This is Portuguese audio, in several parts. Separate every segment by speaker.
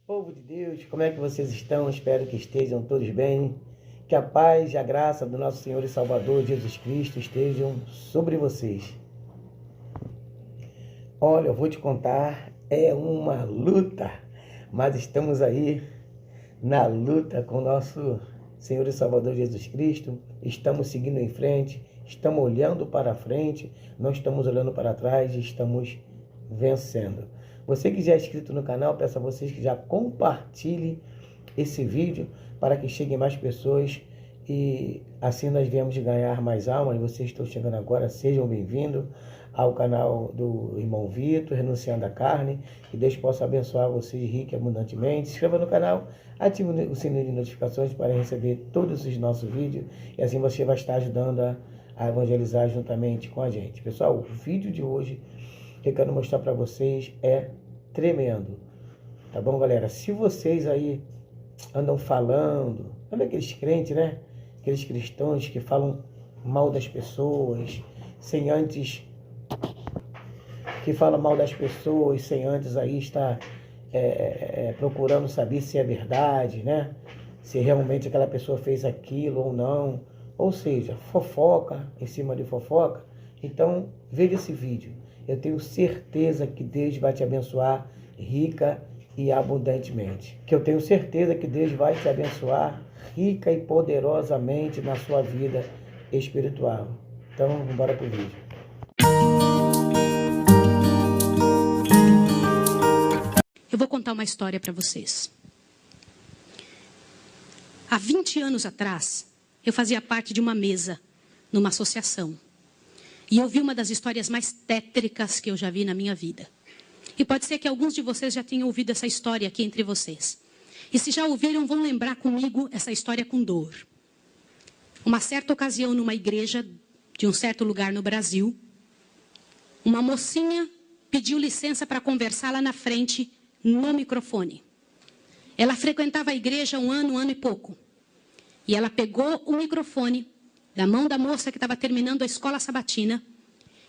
Speaker 1: Povo de Deus, como é que vocês estão? Espero que estejam todos bem. Que a paz e a graça do nosso Senhor e Salvador Jesus Cristo estejam sobre vocês. Olha, eu vou te contar, é uma luta, mas estamos aí na luta com o nosso Senhor e Salvador Jesus Cristo. Estamos seguindo em frente, estamos olhando para frente, não estamos olhando para trás, estamos vencendo. Você que já é inscrito no canal, peço a vocês que já compartilhem esse vídeo para que cheguem mais pessoas e assim nós viemos ganhar mais almas. E vocês estão chegando agora, sejam bem-vindos ao canal do irmão Vitor, Renunciando à Carne. Que Deus possa abençoar vocês rica e abundantemente. Se inscreva no canal, ative o sininho de notificações para receber todos os nossos vídeos e assim você vai estar ajudando a evangelizar juntamente com a gente. Pessoal, o vídeo de hoje que eu quero mostrar para vocês é tremendo, tá bom, galera? Se vocês aí andam falando, sabe aqueles crentes, né? Aqueles cristãos que falam mal das pessoas, sem antes, que falam mal das pessoas, sem antes aí estar procurando saber se é verdade, né? Se realmente aquela pessoa fez aquilo ou não, ou seja, fofoca em cima de fofoca. Então, veja esse vídeo. Eu tenho certeza que Deus vai te abençoar rica e abundantemente. Que eu tenho certeza que Deus vai te abençoar rica e poderosamente na sua vida espiritual. Então, vamos embora para o vídeo.
Speaker 2: Eu vou contar uma história para vocês. Há 20 anos atrás, eu fazia parte de uma mesa numa associação. E eu vi uma das histórias mais tétricas que eu já vi na minha vida. E pode ser que alguns de vocês já tenham ouvido essa história aqui entre vocês. E se já ouviram, vão lembrar comigo essa história com dor. Uma certa ocasião, numa igreja de um certo lugar no Brasil, uma mocinha pediu licença para conversar lá na frente, no microfone. Ela frequentava a igreja um ano e pouco. E ela pegou o microfone da mão da moça que estava terminando a escola sabatina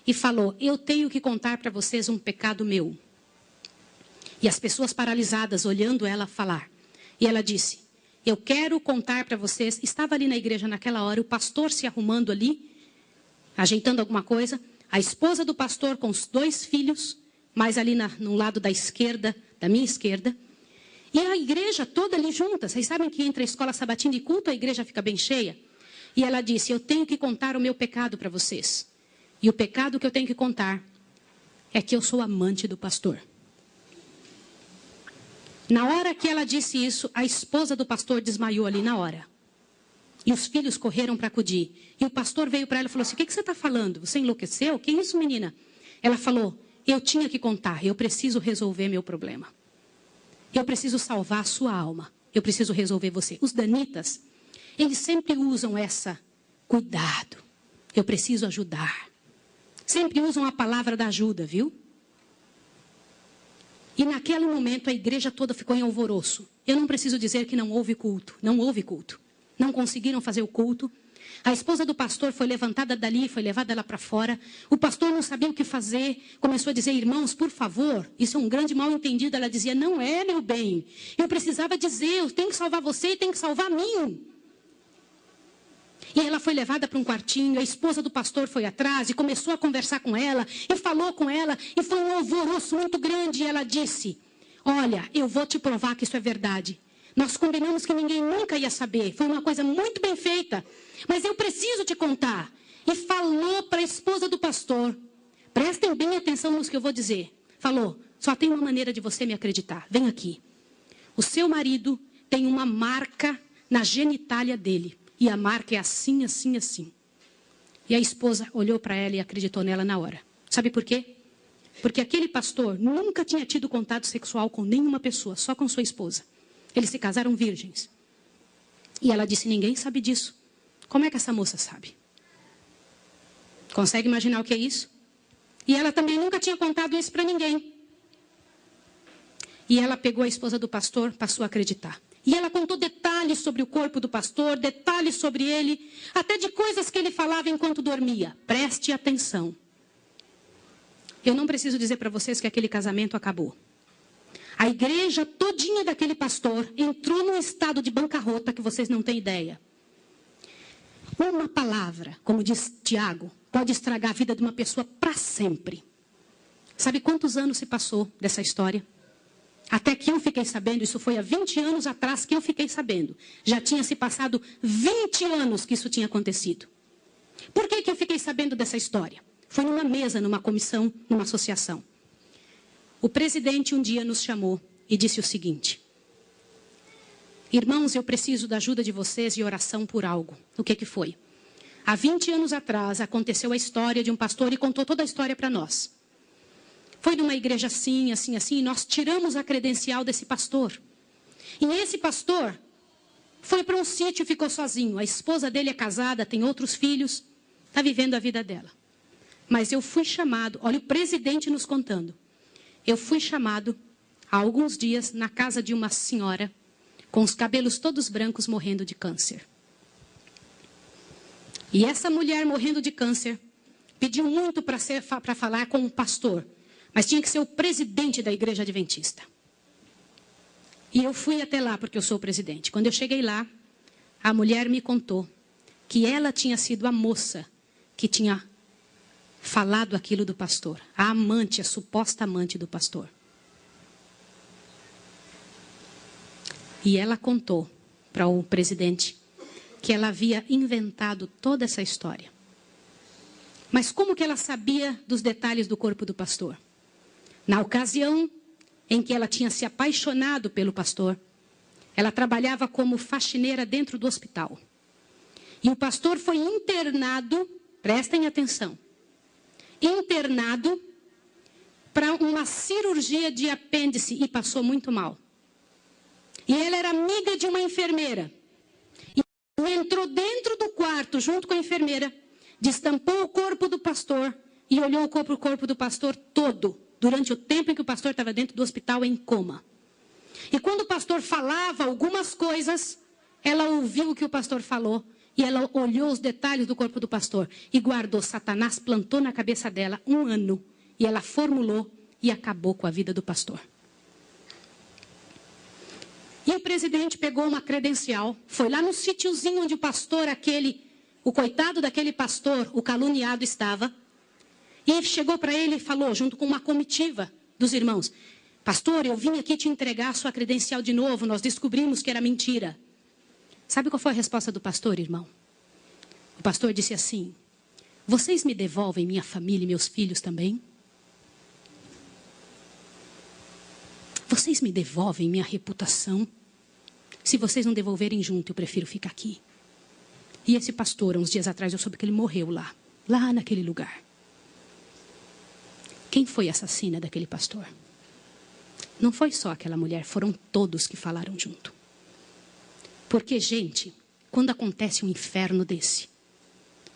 Speaker 2: e falou: eu tenho que contar para vocês um pecado meu. E as pessoas paralisadas olhando ela falar. E ela disse: eu quero contar para vocês. Estava ali na igreja naquela hora, o pastor se arrumando ali, ajeitando alguma coisa, a esposa do pastor com os 2 filhos, mais ali no lado da esquerda, da minha esquerda, e a igreja toda ali junta. Vocês sabem que entre a escola sabatina e culto a igreja fica bem cheia? E ela disse: eu tenho que contar o meu pecado para vocês. E o pecado que eu tenho que contar é que eu sou amante do pastor. Na hora que ela disse isso, a esposa do pastor desmaiou ali na hora. E os filhos correram para acudir. E o pastor veio para ela e falou assim: o que você está falando? Você enlouqueceu? Que isso, menina? Ela falou: eu tinha que contar, eu preciso resolver meu problema. Eu preciso salvar a sua alma. Eu preciso resolver você. Os danitas, eles sempre usam essa, cuidado, eu preciso ajudar. Sempre usam a palavra da ajuda, viu? E naquele momento a igreja toda ficou em alvoroço. Eu não preciso dizer que não houve culto. Não houve culto. Não conseguiram fazer o culto. A esposa do pastor foi levantada dali, foi levada lá para fora. O pastor não sabia o que fazer. Começou a dizer: irmãos, por favor, isso é um grande mal entendido. Ela dizia: não é, meu bem. Eu precisava dizer, eu tenho que salvar você e tenho que salvar a mim. E ela foi levada para um quartinho, a esposa do pastor foi atrás e começou a conversar com ela, e falou com ela, e foi um alvoroço muito grande. E ela disse: olha, eu vou te provar que isso é verdade. Nós combinamos que ninguém nunca ia saber, foi uma coisa muito bem feita, mas eu preciso te contar. E falou para a esposa do pastor, prestem bem atenção no que eu vou dizer. Falou: só tem uma maneira de você me acreditar, vem aqui. O seu marido tem uma marca na genitália dele. E a marca é assim, assim, assim. E a esposa olhou para ela e acreditou nela na hora. Sabe por quê? Porque aquele pastor nunca tinha tido contato sexual com nenhuma pessoa, só com sua esposa. Eles se casaram virgens. E ela disse: ninguém sabe disso. Como é que essa moça sabe? Consegue imaginar o que é isso? E ela também nunca tinha contado isso para ninguém. E ela pegou a esposa do pastor, passou a acreditar. E ela contou detalhes sobre o corpo do pastor, detalhes sobre ele, até de coisas que ele falava enquanto dormia. Preste atenção. Eu não preciso dizer para vocês que aquele casamento acabou. A igreja todinha daquele pastor entrou num estado de bancarrota que vocês não têm ideia. Uma palavra, como diz Tiago, pode estragar a vida de uma pessoa para sempre. Sabe quantos anos se passou dessa história? Até que eu fiquei sabendo, isso foi há 20 anos atrás que eu fiquei sabendo. Já tinha se passado 20 anos que isso tinha acontecido. Por que eu fiquei sabendo dessa história? Foi numa mesa, numa comissão, numa associação. O presidente um dia nos chamou e disse o seguinte: irmãos, eu preciso da ajuda de vocês e oração por algo. O que foi? Há 20 anos atrás aconteceu a história de um pastor e contou toda a história para nós. Foi numa igreja assim, assim, assim, e nós tiramos a credencial desse pastor. E esse pastor foi para um sítio e ficou sozinho. A esposa dele é casada, tem outros filhos, está vivendo a vida dela. Mas eu fui chamado, olha o presidente nos contando. Eu fui chamado há alguns dias na casa de uma senhora com os cabelos todos brancos morrendo de câncer. E essa mulher morrendo de câncer pediu muito para falar com o pastor. Mas tinha que ser o presidente da igreja adventista. E eu fui até lá porque eu sou o presidente. Quando eu cheguei lá, a mulher me contou que ela tinha sido a moça que tinha falado aquilo do pastor. A amante, a suposta amante do pastor. E ela contou para o presidente que ela havia inventado toda essa história. Mas como que ela sabia dos detalhes do corpo do pastor? Na ocasião em que ela tinha se apaixonado pelo pastor, ela trabalhava como faxineira dentro do hospital. E o pastor foi internado, prestem atenção, internado para uma cirurgia de apêndice e passou muito mal. E ela era amiga de uma enfermeira. E entrou dentro do quarto junto com a enfermeira, destampou o corpo do pastor e olhou o corpo do pastor todo, durante o tempo em que o pastor estava dentro do hospital em coma. E quando o pastor falava algumas coisas, ela ouviu o que o pastor falou e ela olhou os detalhes do corpo do pastor e guardou. Satanás plantou na cabeça dela 1 ano e ela formulou e acabou com a vida do pastor. E o presidente pegou uma credencial, foi lá no sítiozinho onde o pastor o coitado daquele pastor, o caluniado estava. E ele chegou para ele e falou, junto com uma comitiva dos irmãos: pastor, eu vim aqui te entregar a sua credencial de novo, nós descobrimos que era mentira. Sabe qual foi a resposta do pastor, irmão? O pastor disse assim: vocês me devolvem minha família e meus filhos também? Vocês me devolvem minha reputação? Se vocês não devolverem junto, eu prefiro ficar aqui. E esse pastor, uns dias atrás, eu soube que ele morreu lá naquele lugar. Quem foi a assassina daquele pastor? Não foi só aquela mulher, foram todos que falaram junto. Porque, gente, quando acontece um inferno desse,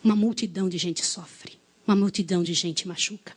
Speaker 2: uma multidão de gente sofre, uma multidão de gente machuca.